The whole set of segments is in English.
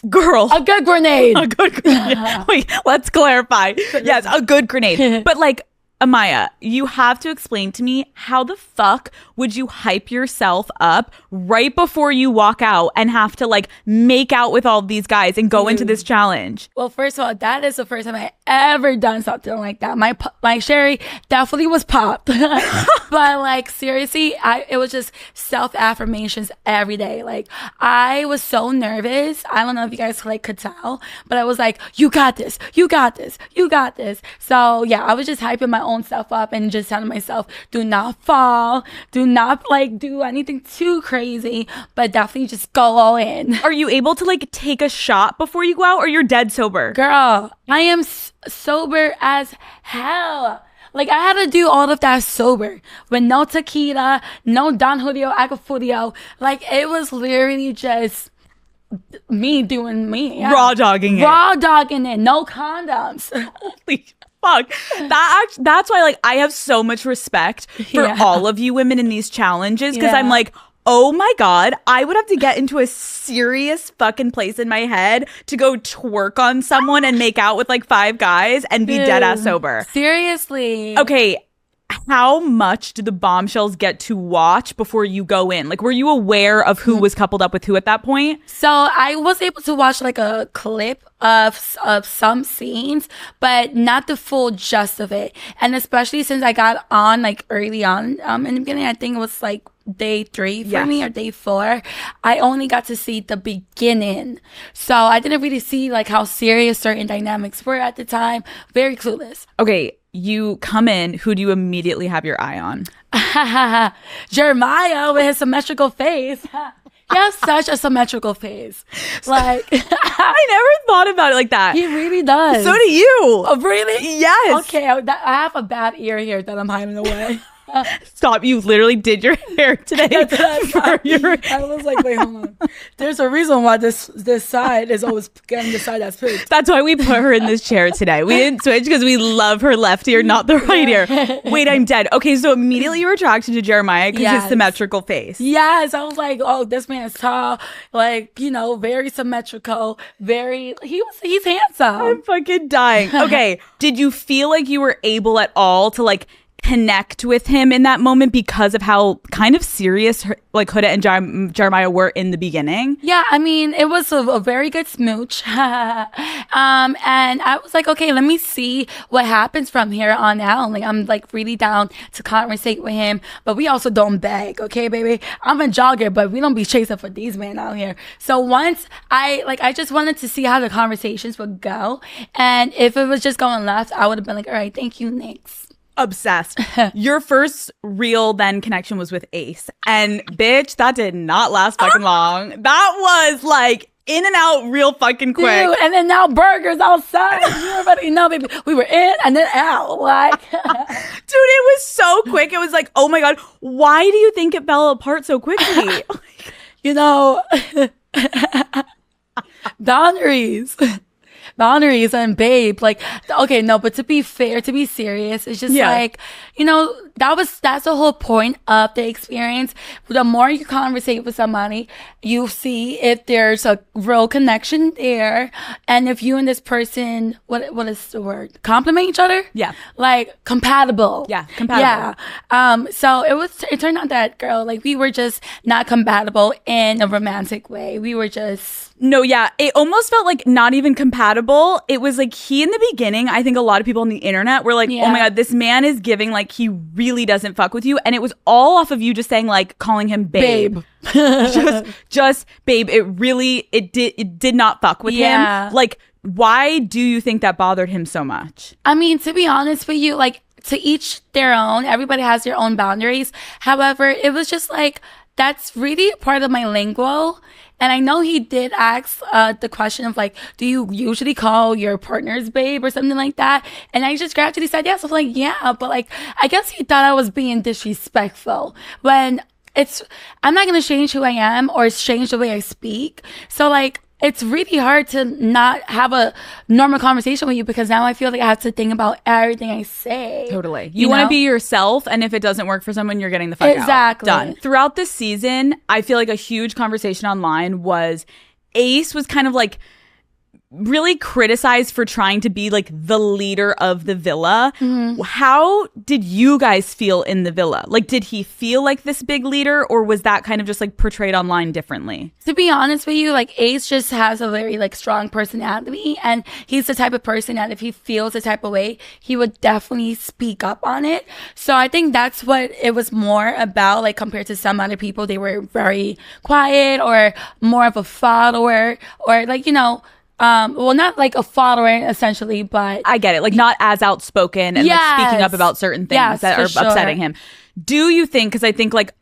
Girl. A good grenade. A good grenade. Wait, let's clarify. Yes, a good grenade. But like, Amaya, you have to explain to me, how the fuck would you hype yourself up right before you walk out and have to like make out with all these guys and go into this challenge? Well, first of all, that is the first time I ever done something like that. My sherry definitely was popped. But like, seriously, it was just self-affirmations every day. Like, I was so nervous. I don't know if you guys like could tell, but I was like, you got this, you got this, you got this. So yeah, I was just hyping my own self up and just telling myself, do not fall, do not like do anything too crazy, but definitely just go all in. Are you able to like take a shot before you go out, or you're dead sober? Girl, I am sober as hell. Like, I had to do all of that sober with no tequila, no Don Julio Agafurio. Like, it was literally just me doing me. Yeah. Raw dogging it. Raw dogging it. No condoms. Holy fuck. That's why, like, I have so much respect for all of you women in these challenges, because I'm like, oh my God, I would have to get into a serious fucking place in my head to go twerk on someone and make out with like 5 guys and be dead ass sober. Seriously. Okay, how much do the bombshells get to watch before you go in? Like, were you aware of who was coupled up with who at that point? So I was able to watch like a clip of some scenes, but not the full gist of it. And especially since I got on like early on in the beginning, I think it was like day 3 for me, or day 4. I only got to see the beginning, so I didn't really see like how serious certain dynamics were at the time. Very clueless. Okay, you come in, who do you immediately have your eye on? Jeremiah with his symmetrical face. He has such a symmetrical face. Like, I never thought about it like that. He really does. So do you. Oh, really? Yes. Okay, I have a bad ear here that I'm hiding away. Stop, you literally did your hair today. I was like, wait, hold on. There's a reason why this side is always getting the side that's picked. That's why we put her in this chair today. We didn't switch because we love her left ear, not the right ear. Wait, I'm dead. Okay, so immediately you were attracted to Jeremiah because his symmetrical face. Yes, I was like, oh, this man is tall, like, you know, very symmetrical, he's handsome. I'm fucking dying. Okay, did you feel like you were able at all to like connect with him in that moment because of how kind of serious like Huda and Jeremiah were in the beginning? Yeah, I mean, it was a very good smooch. And I was like, okay, let me see what happens from here on out. Like, I'm like really down to conversate with him, but we also don't beg, okay, baby? I'm a jogger, but we don't be chasing for these men out here. So once I just wanted to see how the conversations would go, and if it was just going left, I would have been like, all right, thank you, next. Obsessed. Your first real then connection was with Ace, and bitch, that did not last fucking long. That was like in and out real fucking quick. Dude, and then now burgers outside. You already know, baby. We were in and then out. Like, dude, it was so quick. It was like, oh my God, why do you think it fell apart so quickly? You know, boundaries and babe, like, okay, no, but to be fair, to be serious, it's just like, you know, that's the whole point of the experience. The more you conversate with somebody, you see if there's a real connection there, and if you and this person, what is the word, compliment each other, like compatible. So it turned out that, girl, like, we were just not compatible in a romantic way. We were just it almost felt like not even compatible. It was like, he in the beginning, I think a lot of people on the internet were like, oh my God, this man is giving like he really doesn't fuck with you, and it was all off of you just saying like, calling him babe. just babe. It did not fuck with him. Like, why do you think that bothered him so much? I mean, to be honest with you, like, to each their own. Everybody has their own boundaries. However, it was just like, that's really part of my lingo. And I know he did ask the question of like, do you usually call your partners babe or something like that? And I just gradually said yes. I was like, yeah, but like, I guess he thought I was being disrespectful when I'm not going to change who I am or change the way I speak. So like, it's really hard to not have a normal conversation with you, because now I feel like I have to think about everything I say. Totally. You want to be yourself, and if it doesn't work for someone, you're getting the fuck out. Exactly. Done. Throughout this season, I feel like a huge conversation online was, Ace was kind of like really criticized for trying to be like the leader of the villa. How did you guys feel in the villa? Like, did he feel like this big leader, or was that kind of just like portrayed online differently? To be honest with you, like Ace just has a very like strong personality, and he's the type of person that if he feels a type of way, he would definitely speak up on it. So I think that's what it was more about, like compared to some other people. They were very quiet or more of a follower, or like, you know, well, not like a follower essentially, but I get it. Like not as outspoken and like speaking up about certain things that are upsetting him. Do you think, because I think like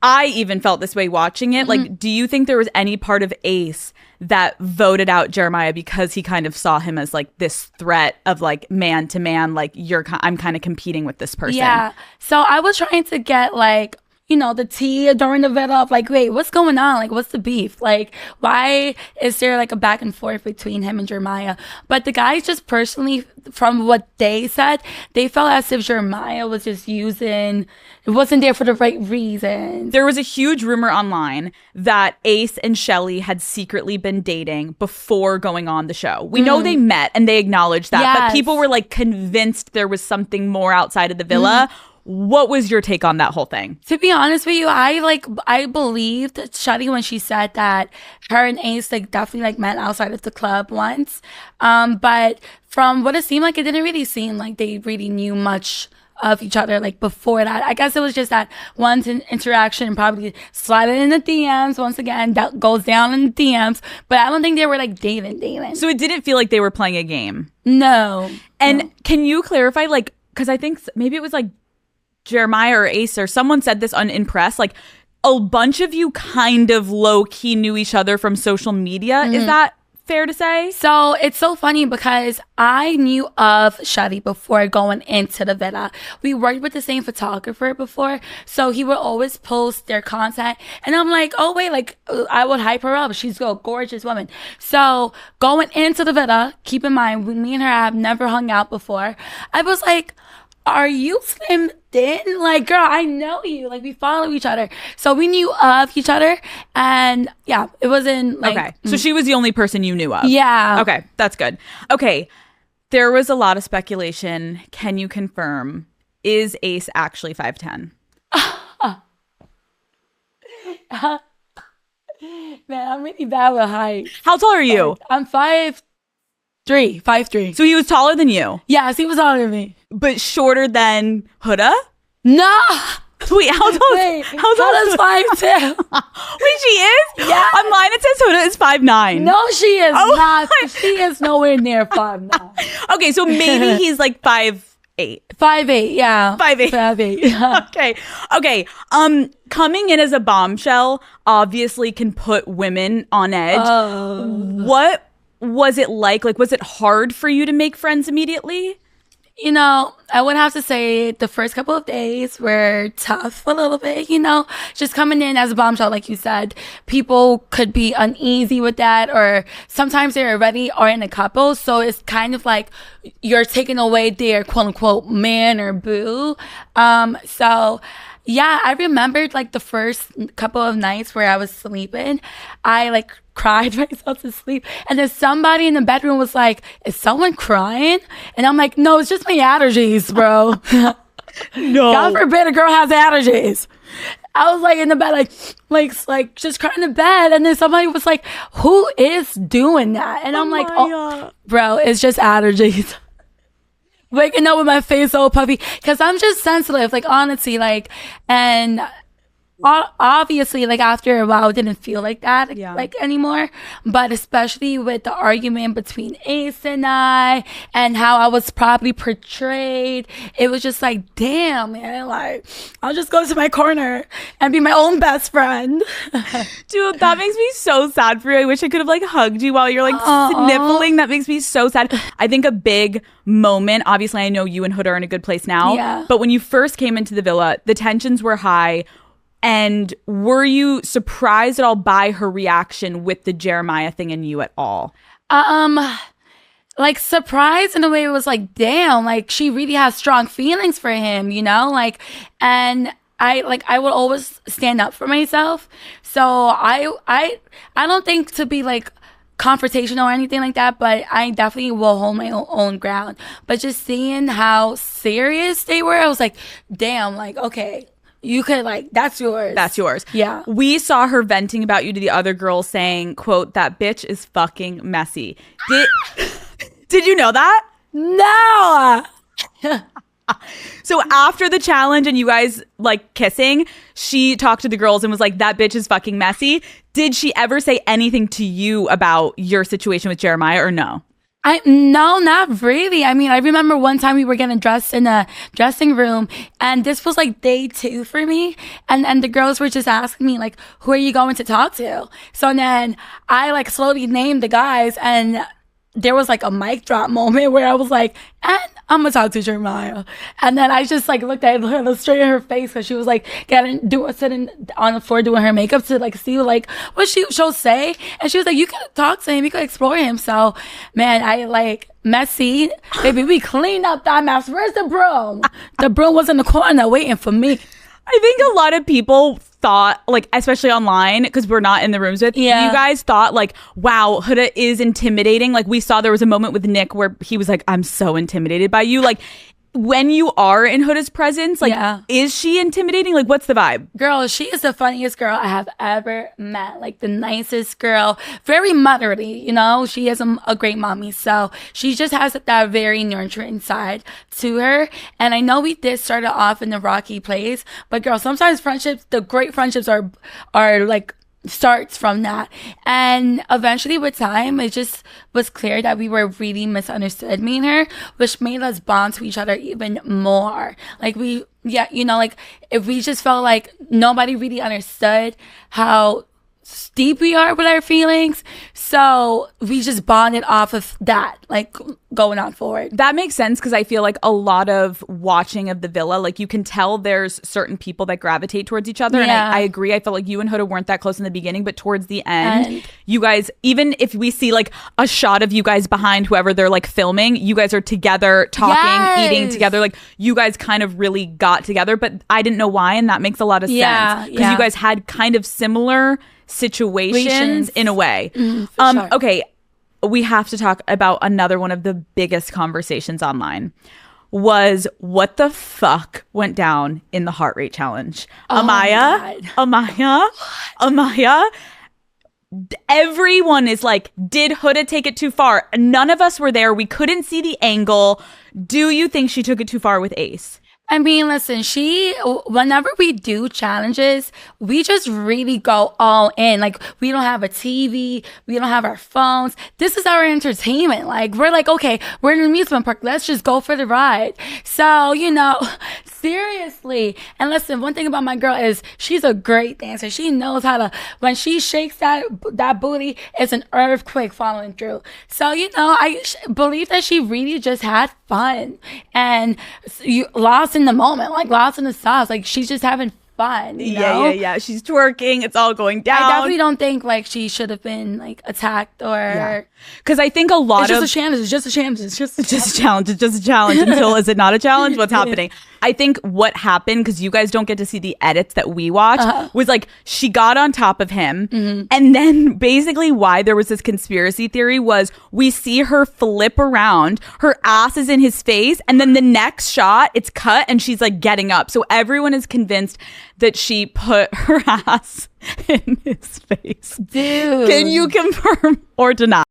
I even felt this way watching it, like do you think there was any part of Ace that voted out Jeremiah because he kind of saw him as like this threat of like man to man, like I'm kind of competing with this person? Yeah. So I was trying to get like, you know, the tea during the vet of like, wait, what's going on? Like, what's the beef? Like, why is there like a back and forth between him and Jeremiah? But the guys just personally, from what they said, they felt as if Jeremiah was just it wasn't there for the right reasons. There was a huge rumor online that Ace and Shelly had secretly been dating before going on the show. We know they met and they acknowledged that, but people were like convinced there was something more outside of the villa. What was your take on that whole thing? To be honest with you, I believed Shelly when she said that her and Ace like definitely like met outside of the club once. But from what it seemed like, it didn't really seem like they really knew much of each other like before that. I guess it was just that one interaction, probably sliding in the DMs once again, that goes down in the DMs. But I don't think they were like dating. So it didn't feel like they were playing a game. No. And can you clarify, like, because I think maybe it was like Jeremiah or Ace or someone said this on In Press, like a bunch of you kind of low-key knew each other from social media. Is that fair to say? So it's so funny because I knew of Shelly before going into the villa. We worked with the same photographer before, so he would always post their content, and I'm like, oh wait, like I would hype her up. She's a gorgeous woman. So going into the villa, keep in mind, me and her have never hung out before. I was like, are you slim thin? Like, girl, I know you. Like, we follow each other. So we knew of each other. And yeah, it wasn't like... Okay. So she was the only person you knew of? Yeah. Okay. That's good. Okay. There was a lot of speculation. Can you confirm, is Ace actually 5'10"? Man, I'm really bad with height. How tall are you? I'm 5'3". So he was taller than you? Yes, he was taller than me. But shorter than Huda? No. Wait, how tall is Huda's 5'2". Wait, she is? Yeah. Online it says Huda is 5'9". No, she is not. She is nowhere near 5'9". Okay, so maybe he's like 5'8". 5'8", yeah. 5'8". Yeah. Okay. Coming in as a bombshell obviously can put women on edge. What was it like? Like, was it hard for you to make friends immediately? You know, I would have to say the first couple of days were tough a little bit, you know, just coming in as a bombshell, like you said, people could be uneasy with that, or sometimes they already are in a couple. So it's kind of like you're taking away their quote unquote man or boo. So yeah, I remembered like the first couple of nights where I was sleeping, I like cried myself to sleep, and then somebody in the bedroom was like, is someone crying? And I'm like, no, it's just my allergies, bro. No, God forbid a girl has allergies. I was like in the bed, like just crying in bed, and then somebody was like, who is doing that? And I'm like, oh, bro, it's just allergies. Waking up with my face all puffy because I'm just sensitive, like honestly, like, and obviously like after a while it didn't feel like that like anymore, but especially with the argument between Ace and I and how I was probably portrayed, it was just like, damn, man, like I'll just go to my corner and be my own best friend. Dude, that makes me so sad for you. I wish I could have like hugged you while you're like sniffling. That makes me so sad. I think a big moment, obviously I know you and Huda are in a good place now, but when you first came into the villa, the tensions were high. And were you surprised at all by her reaction with the Jeremiah thing and you at all? Like surprised in a way. It was like, damn, like she really has strong feelings for him, you know? Like, and I would always stand up for myself. So I don't think to be like confrontational or anything like that, but I definitely will hold my own ground. But just seeing how serious they were, I was like, damn, like, okay, you could, like, that's yours. That's yours. Yeah. We saw her venting about you to the other girls saying, quote, that bitch is fucking messy. Did you know that? No. So after the challenge and you guys like kissing, she talked to the girls and was like, that bitch is fucking messy. Did she ever say anything to you about your situation with Jeremiah or no? No, not really. I mean, I remember one time we were getting dressed in a dressing room, and this was like day 2 for me. And the girls were just asking me, like, who are you going to talk to? So then I like slowly named the guys, and there was like a mic drop moment where I was like, and I'm gonna talk to Jeremiah. And then I just like looked at her straight in her face because she was like sitting on the floor doing her makeup to like see like what she'll say. And she was like, you could talk to him, you could explore him. So man, I like messy. Baby, we cleaned up that mess. Where's the broom? The broom was in the corner waiting for me. I think a lot of people thought, like, especially online, because we're not in the rooms with you guys, thought like, wow, Huda is intimidating. Like, we saw there was a moment with Nick where he was like, I'm so intimidated by you. Like, when you are in Huda's presence, like, is she intimidating? Like, what's the vibe? Girl, she is the funniest girl I have ever met. Like, the nicest girl. Very motherly, you know? She is a great mommy. So she just has that very nurturing side to her. And I know we did start it off in the rocky place. But, girl, sometimes friendships, the great friendships are like, starts from that. And eventually with time, it just was clear that we were really misunderstood, me and her, which made us bond to each other even more. Like like if we just felt like nobody really understood how deep we are with our feelings, so we just bonded off of that, like going on forward. That makes sense, because I feel like a lot of watching of the villa, like you can tell there's certain people that gravitate towards each other. And I agree. I felt like you and Huda weren't that close in the beginning, but towards the end, you guys, even if we see like a shot of you guys behind whoever they're like filming, you guys are together talking, eating together. Like you guys kind of really got together, but I didn't know why. And that makes a lot of sense, because you guys had kind of similar situations in a way. Sure. Okay, we have to talk about another one of the biggest conversations online was what the fuck went down in the heart rate challenge. Amaya, everyone is like, did Huda take it too far? None of us were there. We couldn't see the angle. Do you think she took it too far with Ace? I mean, listen, whenever we do challenges, we just really go all in. Like, we don't have a TV, we don't have our phones. This is our entertainment. Like, we're like, okay, we're in an amusement park. Let's just go for the ride. So, you know, seriously. And listen, one thing about my girl is she's a great dancer. She knows how to, when she shakes that booty, it's an earthquake following through. So, you know, I believe that she really just had fun and you lost in the moment, like lost in the sauce. Like she's just having fun, you know? Yeah. She's twerking. It's all going down. I definitely don't think like she should have been like attacked or... Because I think a lot It's just a challenge. It's just a challenge until is it not a challenge? What's happening? I think what happened, because you guys don't get to see the edits that we watch, was like she got on top of him. And then basically why there was this conspiracy theory was we see her flip around, her ass is in his face, and then the next shot it's cut and she's like getting up. So everyone is convinced that she put her ass in his face. Dude. Can you confirm or deny?